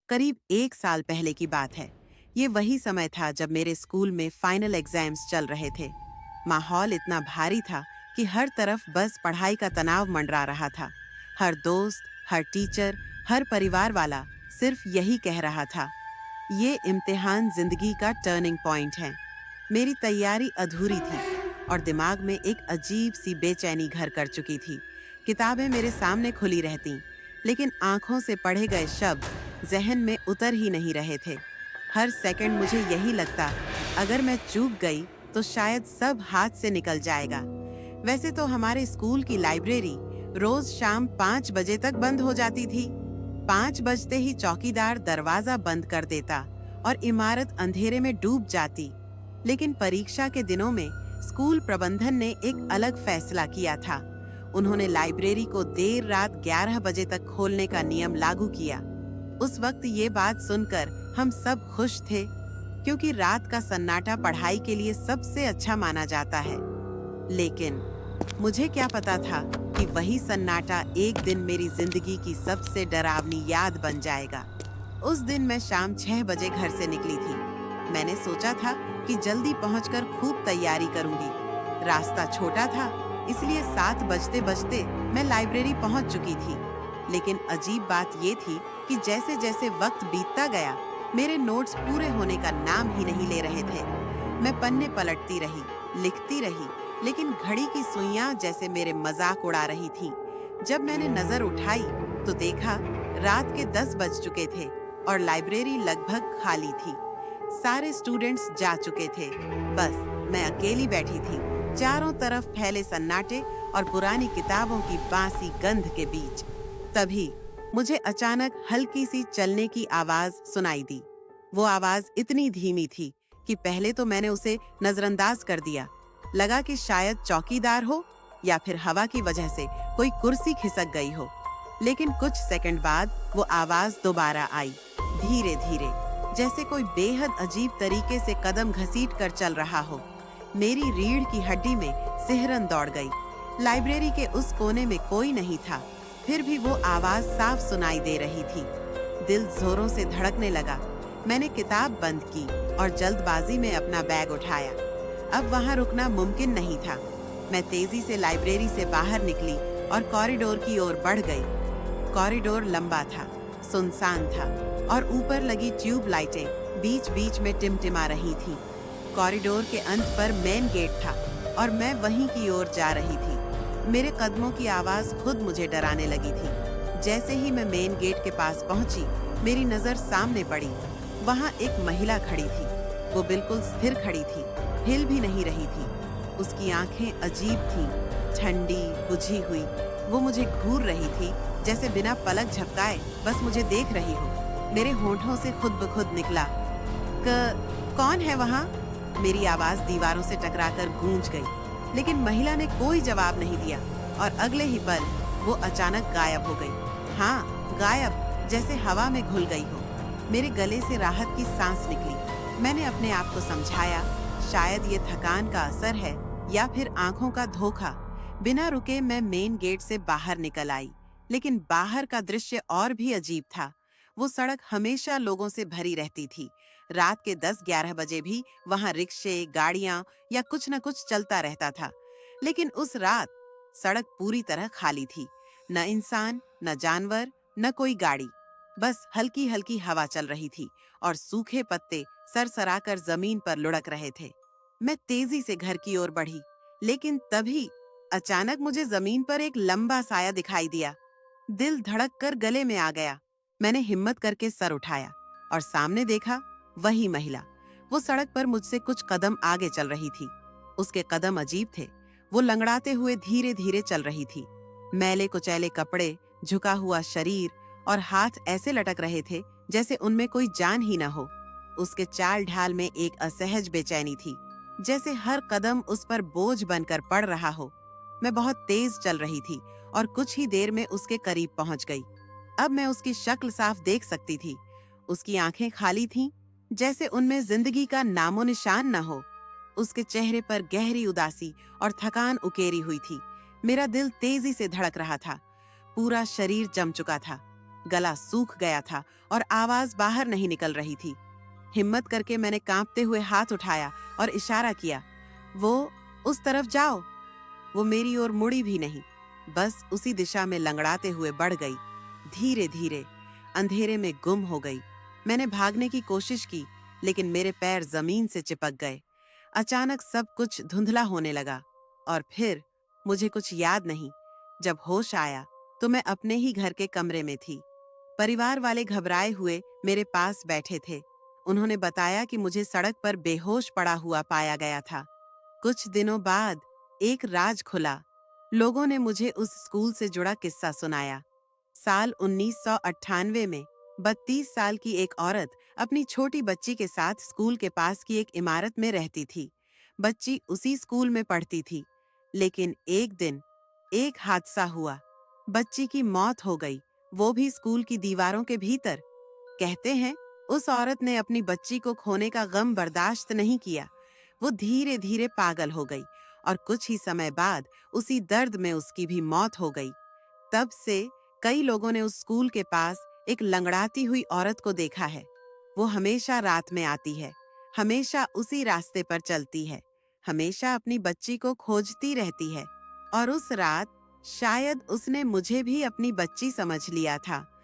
करीब 1 साल पहले की बात है। ये वही समय था जब मेरे स्कूल में फाइनल एग्जाम्स चल रहे थे। माहौल इतना भारी था कि हर तरफ बस पढ़ाई का तनाव मंडरा रहा था। हर दोस्त, हर टीचर, हर परिवार वाला सिर्फ यही कह रहा था, ये इम्तिहान जिंदगी का टर्निंग पॉइंट है। मेरी तैयारी अधूरी थी और दिमाग में एक अजीब सी बेचैनी घर कर चुकी थी। किताबें मेरे सामने खुली रहती, लेकिन आंखों से पढ़े गए शब्द जहन में उतर ही नहीं रहे थे। हर सेकंड मुझे यही लगता, अगर मैं चूक गई तो शायद सब हाथ से निकल जाएगा। वैसे तो हमारे स्कूल की लाइब्रेरी रोज शाम 5 बजे तक बंद हो जाती थी। 5 बजते ही चौकीदार दरवाजा बंद कर देता और इमारत अंधेरे में डूब जाती। लेकिन परीक्षा के दिनों में स्कूल प्रबंधन ने एक अलग फैसला किया था। उन्होंने लाइब्रेरी को देर रात 11 बजे तक खोलने का नियम लागू किया। उस वक्त ये बात सुनकर हम सब खुश थे, क्योंकि रात का सन्नाटा पढ़ाई के लिए सबसे अच्छा माना जाता है। लेकिन मुझे क्या पता था कि वही सन्नाटा एक दिन मेरी जिंदगी की सबसे डरावनी याद बन जाएगा। उस दिन मैं शाम 6 बजे घर से निकली थी। मैंने सोचा था कि जल्दी पहुंचकर खूब तैयारी करूंगी। रास्ता छोटा था, इसलिए 7 बजते बजते मैं लाइब्रेरी पहुंच चुकी थी। लेकिन अजीब बात ये थी कि जैसे जैसे वक्त बीतता गया, मेरे नोट्स पूरे होने का नाम ही नहीं ले रहे थे। मैं पन्ने पलटती रही, लिखती रही, लेकिन घड़ी की सुइयां जैसे मेरे मजाक उड़ा रही थीं। जब मैंने नजर उठाई तो देखा रात के 10 बज चुके थे और लाइब्रेरी लगभग खाली थी। सारे स्टूडेंट्स जा चुके थे, बस मैं अकेली बैठी थी, चारों तरफ फैले सन्नाटे और पुरानी किताबों की बासी गंध के बीच। तभी मुझे अचानक हल्की सी चलने की आवाज सुनाई दी। वो आवाज इतनी धीमी थी कि पहले तो मैंने उसे नजरअंदाज कर दिया। लगा कि शायद चौकीदार हो या फिर हवा की वजह से कोई कुर्सी खिसक गई हो। लेकिन कुछ सेकंड बाद वो आवाज दोबारा आई, धीरे धीरे, जैसे कोई बेहद अजीब तरीके से कदम घसीट कर चल रहा हो। मेरी रीढ़ की हड्डी में सिहरन दौड़ गई। लाइब्रेरी के उस कोने में कोई नहीं था, फिर भी वो आवाज साफ सुनाई दे रही थी। दिल जोरों से धड़कने लगा। मैंने किताब बंद की और जल्दबाजी में अपना बैग उठाया। अब वहां रुकना मुमकिन नहीं था। मैं तेजी से लाइब्रेरी से बाहर निकली और कॉरिडोर की ओर बढ़ गई। कॉरिडोर लंबा था, सुनसान था और ऊपर लगी ट्यूब लाइटें बीच बीच में टिमटिमा रही थीं। कॉरिडोर के अंत पर मेन गेट था और मैं वहीं की ओर जा रही थी। मेरे कदमों की आवाज खुद मुझे डराने लगी थी। जैसे ही मैं मेन गेट के पास पहुंची, मेरी नजर सामने पड़ी। वहां एक महिला खड़ी थी। वो बिल्कुल स्थिर खड़ी थी, हिल भी नहीं रही थी। उसकी आंखें अजीब थीं, ठंडी, बुझी हुई। वो मुझे घूर रही थी, जैसे बिना पलक झपकाए बस मुझे देख रही हो। मेरे होंठों से खुद ब खुद निकला, कौन है वहां? मेरी आवाज दीवारों से टकराकर गूंज गई, लेकिन महिला ने कोई जवाब नहीं दिया और अगले ही पल वो अचानक गायब हो गई। हाँ, गायब, जैसे हवा में घुल गई हो। मेरे गले से राहत की सांस निकली। मैंने अपने आप को समझाया, शायद ये थकान का असर है या फिर आंखों का धोखा। बिना रुके मैं मेन गेट से बाहर निकल आई, लेकिन बाहर का दृश्य और भी अजीब था। वो सड़क हमेशा लोगों से भरी रहती थी। रात के 10-11 बजे भी वहां रिक्शे, गाड़ियां या कुछ न कुछ चलता रहता था। लेकिन उस रात सड़क पूरी तरह खाली थी। न इंसान, न जानवर, न कोई गाड़ी। बस हल्की हल्की हवा चल रही थी और सूखे पत्ते सरसराकर जमीन पर लुढ़क रहे थे। मैं तेजी से घर की ओर बढ़ी, लेकिन तभी अचानक मुझे जमीन पर एक लंबा साया दिखाई दिया। दिल धड़क कर गले में आ गया। मैंने हिम्मत करके सर उठाया और सामने देखा, वही महिला। वो सड़क पर मुझसे कुछ कदम आगे चल रही थी। उसके कदम अजीब थे। वो लंगड़ाते हुए धीरे धीरे चल रही थी। मैले कुचैले कपड़े, झुका हुआ शरीर और हाथ ऐसे लटक रहे थे जैसे उनमें कोई जान ही न हो। उसके चाल ढाल में एक असहज बेचैनी थी, जैसे हर कदम उस पर बोझ बनकर पड़ रहा हो। मैं बहुत तेज चल रही थी और कुछ ही देर में उसके करीब पहुंच गई। अब मैं उसकी शक्ल साफ देख सकती थी। उसकी आंखें खाली थीं, जैसे उनमें जिंदगी का नामो निशान न हो। उसके चेहरे पर गहरी उदासी और थकान उकेरी हुई थी। मेरा दिल तेजी से धड़क रहा था। पूरा शरीर जम चुका था। गला सूख गया था और आवाज बाहर नहीं निकल रही थी। हिम्मत करके मैंने कांपते हुए हाथ उठाया और इशारा किया, वो उस तरफ जाओ। वो मेरी ओर मुड़ी भी नहीं, बस उसी दिशा में लंगड़ाते हुए बढ़ गई। धीरे धीरे अंधेरे में गुम हो गई। मैंने भागने की कोशिश की, लेकिन मेरे पैर जमीन से चिपक गए। अचानक सब कुछ धुंधला होने लगा और फिर मुझे कुछ याद नहीं। जब होश आया तो मैं अपने ही घर के कमरे में थी। परिवार वाले घबराए हुए मेरे पास बैठे थे। उन्होंने बताया कि मुझे सड़क पर बेहोश पड़ा हुआ पाया गया था। कुछ दिनों बाद एक राज खुला। लोगों ने मुझे उस स्कूल से जुड़ा किस्सा सुनाया। साल 1998 में 32 साल की एक औरत अपनी छोटी बच्ची के साथ स्कूल के पास की एक इमारत में रहती थी। बच्ची उसी स्कूल में पढ़ती थी, लेकिन एक दिन एक हादसा हुआ। बच्ची की मौत हो गई, वो भी स्कूल की दीवारों के भीतर। कहते हैं उस औरत ने अपनी बच्ची को खोने का गम बर्दाश्त नहीं किया। वो धीरे धीरे पागल हो गई और कुछ ही समय बाद उसी दर्द में उसकी भी मौत हो गई। तब से कई लोगों ने उस स्कूल के पास एक लंगड़ाती हुई औरत को देखा है। वो हमेशा रात में आती है, हमेशा उसी रास्ते पर चलती है, हमेशा अपनी बच्ची को खोजती रहती है। और उस रात शायद उसने मुझे भी अपनी बच्ची समझ लिया था।